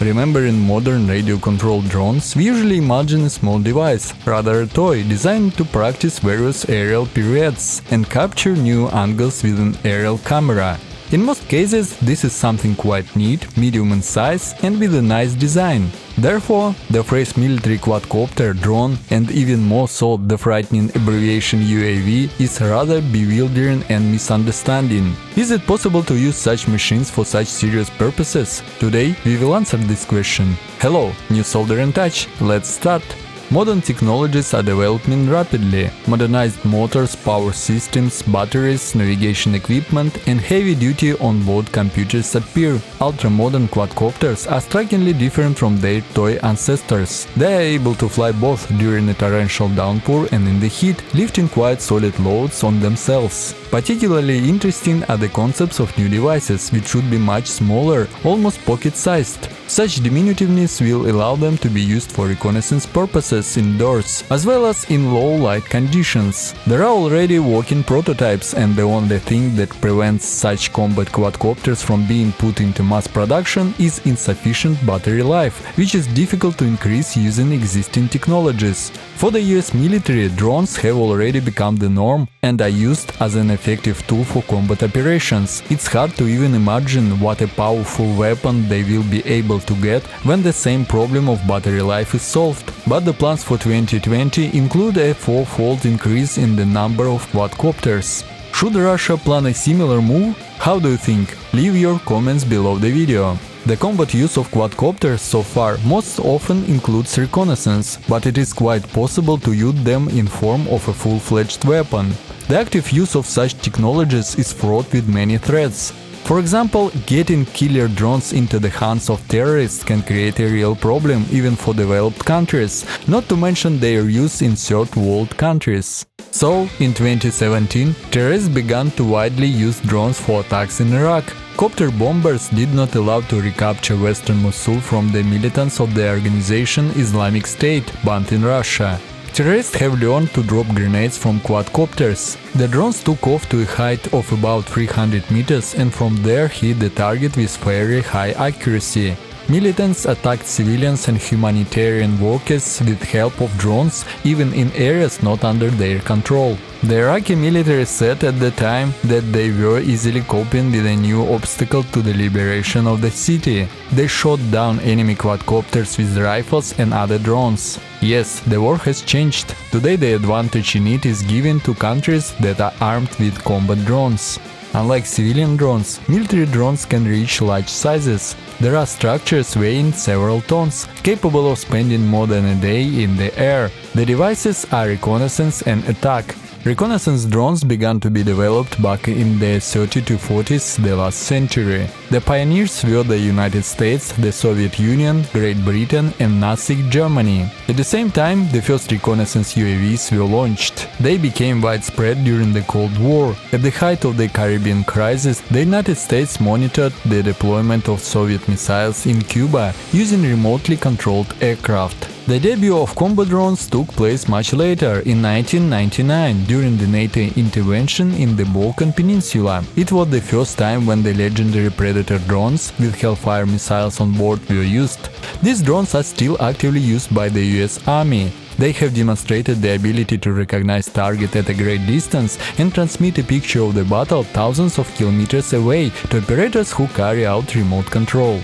Remember, in modern radio-controlled drones, we usually imagine a small device, rather a toy, designed to practice various aerial pirouettes and capture new angles with an aerial camera. In most cases, this is something quite neat, medium in size and with a nice design. Therefore, the phrase military quadcopter, drone, and even more so the frightening abbreviation UAV is rather bewildering and misunderstanding. Is it possible to use such machines for such serious purposes? Today we will answer this question. Hello, Newsoldier in touch, let's start! Modern technologies are developing rapidly. Modernized motors, power systems, batteries, navigation equipment and heavy-duty onboard computers appear. Ultra-modern quadcopters are strikingly different from their toy ancestors. They are able to fly both during a torrential downpour and in the heat, lifting quite solid loads on themselves. Particularly interesting are the concepts of new devices, which should be much smaller, almost pocket-sized. Such diminutiveness will allow them to be used for reconnaissance purposes indoors, as well as in low light conditions. There are already working prototypes, and the only thing that prevents such combat quadcopters from being put into mass production is insufficient battery life, which is difficult to increase using existing technologies. For the US military, drones have already become the norm and are used as an effective tool for combat operations. It's hard to even imagine what a powerful weapon they will be able to get when the same problem of battery life is solved. But the plans for 2020 include a four-fold increase in the number of quadcopters. Should Russia plan a similar move? How do you think? Leave your comments below the video. The combat use of quadcopters so far most often includes reconnaissance, but it is quite possible to use them in form of a full-fledged weapon. The active use of such technologies is fraught with many threats. For example, getting killer drones into the hands of terrorists can create a real problem even for developed countries, not to mention their use in third world countries. So, in 2017, terrorists began to widely use drones for attacks in Iraq. Copter bombers did not allow to recapture western Mosul from the militants of the organization Islamic State, banned in Russia. Terrorists have learned to drop grenades from quadcopters. The drones took off to a height of about 300 meters and from there hit the target with very high accuracy. Militants attacked civilians and humanitarian workers with help of drones, even in areas not under their control. The Iraqi military said at the time that they were easily coping with a new obstacle to the liberation of the city. They shot down enemy quadcopters with rifles and other drones. Yes, the war has changed. Today the advantage in it is given to countries that are armed with combat drones. Unlike civilian drones, military drones can reach large sizes. There are structures weighing several tons, capable of spending more than a day in the air. The devices are reconnaissance and attack. Reconnaissance drones began to be developed back in the 30s to 40s the last century. The pioneers were the United States, the Soviet Union, Great Britain and Nazi Germany. At the same time, the first reconnaissance UAVs were launched. They became widespread during the Cold War. At the height of the Caribbean crisis, the United States monitored the deployment of Soviet missiles in Cuba using remotely controlled aircraft. The debut of combat drones took place much later, in 1999, during the NATO intervention in the Balkan Peninsula. It was the first time when the legendary Predator drones with Hellfire missiles on board were used. These drones are still actively used by the US Army. They have demonstrated the ability to recognize target at a great distance and transmit a picture of the battle thousands of kilometers away to operators who carry out remote control.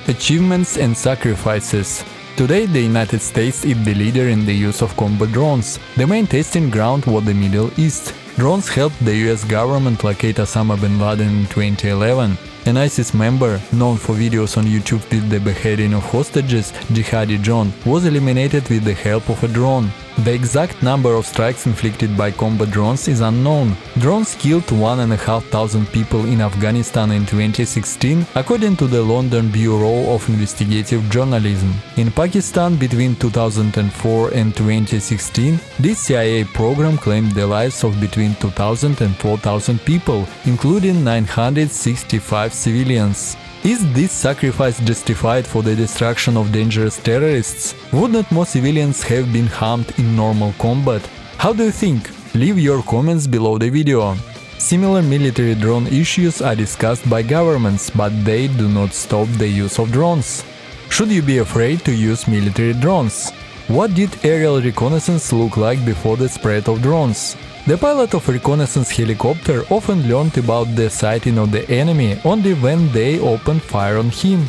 Achievements and sacrifices. Today, the United States is the leader in the use of combat drones. The main testing ground was the Middle East. Drones helped the US government locate Osama bin Laden in 2011. An ISIS member, known for videos on YouTube with the beheading of hostages, Jihadi John, was eliminated with the help of a drone. The exact number of strikes inflicted by combat drones is unknown. Drones killed 1,500 people in Afghanistan in 2016, according to the London Bureau of Investigative Journalism. In Pakistan, between 2004 and 2016, this CIA program claimed the lives of between 2,000 and 4,000 people, including 965 civilians. Is this sacrifice justified for the destruction of dangerous terrorists? Would not more civilians have been harmed in normal combat? How do you think? Leave your comments below the video. Similar military drone issues are discussed by governments, but they do not stop the use of drones. Should you be afraid to use military drones? What did aerial reconnaissance look like before the spread of drones? The pilot of a reconnaissance helicopter often learned about the sighting of the enemy only when they opened fire on him.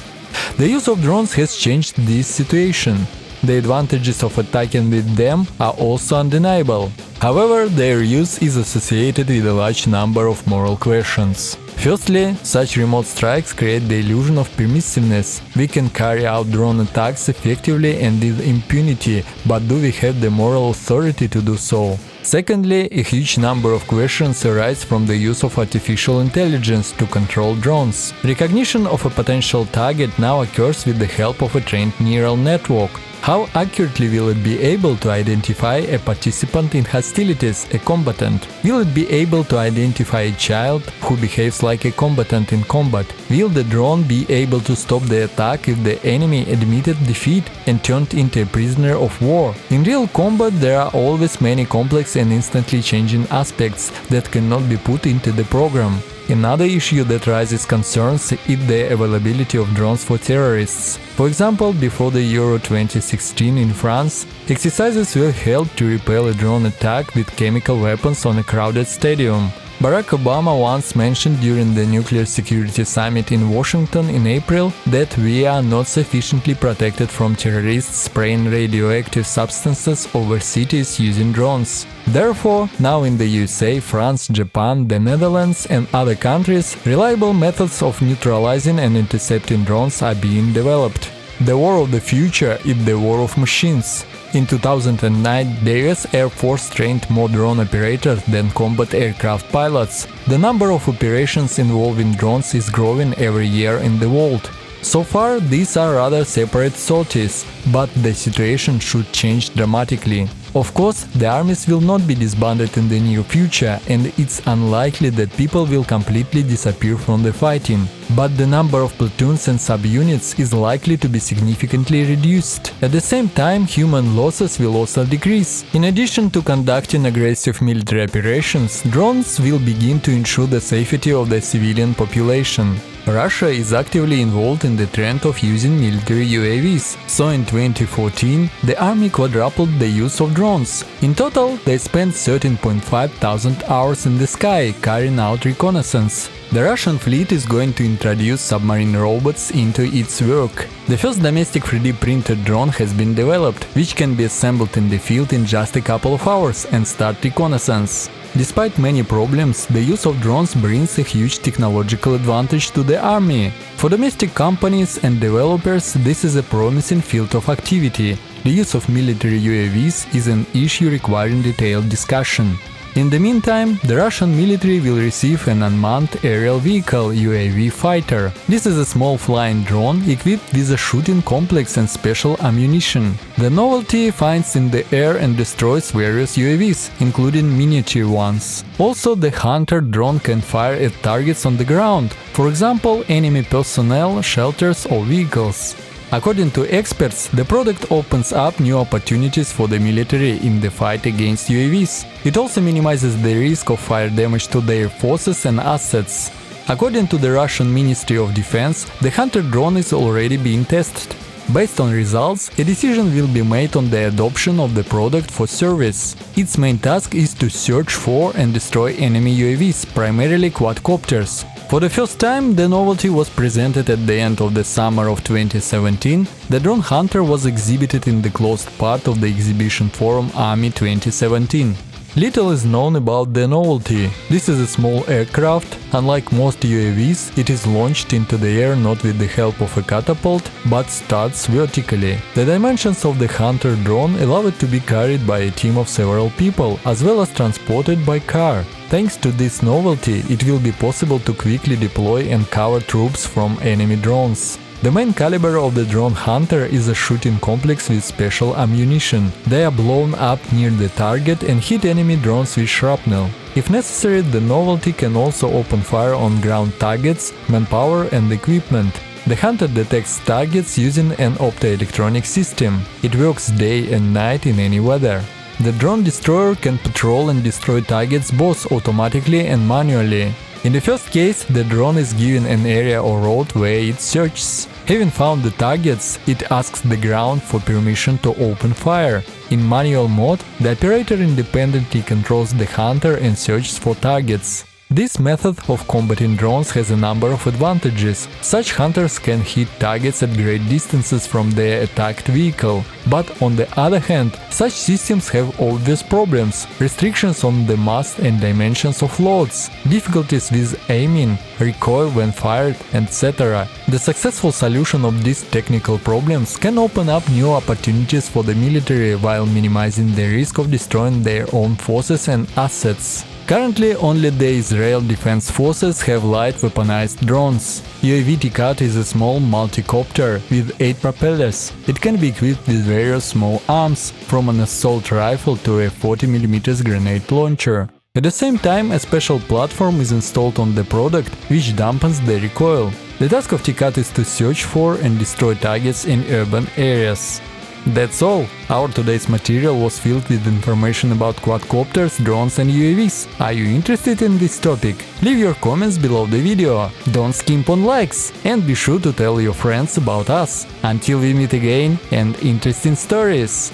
The use of drones has changed this situation. The advantages of attacking with them are also undeniable. However, their use is associated with a large number of moral questions. Firstly, such remote strikes create the illusion of permissiveness. We can carry out drone attacks effectively and with impunity, but do we have the moral authority to do so? Secondly, a huge number of questions arise from the use of artificial intelligence to control drones. Recognition of a potential target now occurs with the help of a trained neural network. How accurately will it be able to identify a participant in hostilities, a combatant? Will it be able to identify a child who behaves like a combatant in combat? Will the drone be able to stop the attack if the enemy admitted defeat and turned into a prisoner of war? In real combat, there are always many complex and instantly changing aspects that cannot be put into the program. Another issue that raises concerns is the availability of drones for terrorists. For example, before the Euro 2016 in France, exercises were held to repel a drone attack with chemical weapons on a crowded stadium. Barack Obama once mentioned during the Nuclear Security Summit in Washington in April that we are not sufficiently protected from terrorists spraying radioactive substances over cities using drones. Therefore, now in the USA, France, Japan, the Netherlands and other countries, reliable methods of neutralizing and intercepting drones are being developed. The war of the future is the war of machines. In 2009, the US Air Force trained more drone operators than combat aircraft pilots. The number of operations involving drones is growing every year in the world. So far, these are rather separate sorties, but the situation should change dramatically. Of course, the armies will not be disbanded in the near future, and it's unlikely that people will completely disappear from the fighting. But the number of platoons and subunits is likely to be significantly reduced. At the same time, human losses will also decrease. In addition to conducting aggressive military operations, drones will begin to ensure the safety of the civilian population. Russia is actively involved in the trend of using military UAVs, so in 2014 the army quadrupled the use of drones. In total, they spent 13,500 hours in the sky carrying out reconnaissance. The Russian fleet is going to introduce submarine robots into its work. The first domestic 3D printed drone has been developed, which can be assembled in the field in just a couple of hours and start reconnaissance. Despite many problems, the use of drones brings a huge technological advantage to the army. For domestic companies and developers, this is a promising field of activity. The use of military UAVs is an issue requiring detailed discussion. In the meantime, the Russian military will receive an unmanned aerial vehicle UAV fighter. This is a small flying drone equipped with a shooting complex and special ammunition. The novelty finds in the air and destroys various UAVs, including miniature ones. Also, the Hunter drone can fire at targets on the ground, for example, enemy personnel, shelters or vehicles. According to experts, the product opens up new opportunities for the military in the fight against UAVs. It also minimizes the risk of fire damage to their forces and assets. According to the Russian Ministry of Defense, the Hunter drone is already being tested. Based on results, a decision will be made on the adoption of the product for service. Its main task is to search for and destroy enemy UAVs, primarily quadcopters. For the first time, the novelty was presented at the end of the summer of 2017. The drone Hunter was exhibited in the closed part of the exhibition forum Army 2017. Little is known about the novelty. This is a small aircraft. Unlike most UAVs, it is launched into the air not with the help of a catapult, but starts vertically. The dimensions of the Hunter drone allow it to be carried by a team of several people, as well as transported by car. Thanks to this novelty, it will be possible to quickly deploy and cover troops from enemy drones. The main caliber of the drone Hunter is a shooting complex with special ammunition. They are blown up near the target and hit enemy drones with shrapnel. If necessary, the novelty can also open fire on ground targets, manpower and equipment. The Hunter detects targets using an optoelectronic system. It works day and night in any weather. The drone destroyer can patrol and destroy targets both automatically and manually. In the first case, the drone is given an area or road where it searches. Having found the targets, it asks the ground for permission to open fire. In manual mode, the operator independently controls the hunter and searches for targets. This method of combating drones has a number of advantages. Such hunters can hit targets at great distances from their attacked vehicle. But on the other hand, such systems have obvious problems: restrictions on the mass and dimensions of loads, difficulties with aiming, recoil when fired, etc. The successful solution of these technical problems can open up new opportunities for the military while minimizing the risk of destroying their own forces and assets. Currently, only the Israel Defense Forces have light weaponized drones. UAV T-Cut is a small multi-copter with 8 propellers. It can be equipped with various small arms, from an assault rifle to a 40mm grenade launcher. At the same time, a special platform is installed on the product, which dampens the recoil. The task of T-Cut is to search for and destroy targets in urban areas. That's all. Our today's material was filled with information about quadcopters, drones and UAVs. Are you interested in this topic? Leave your comments below the video. Don't skimp on likes and be sure to tell your friends about us. Until we meet again and interesting stories.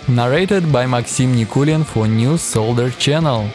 Narrated by Maxim Nikulin for Newsoldier channel.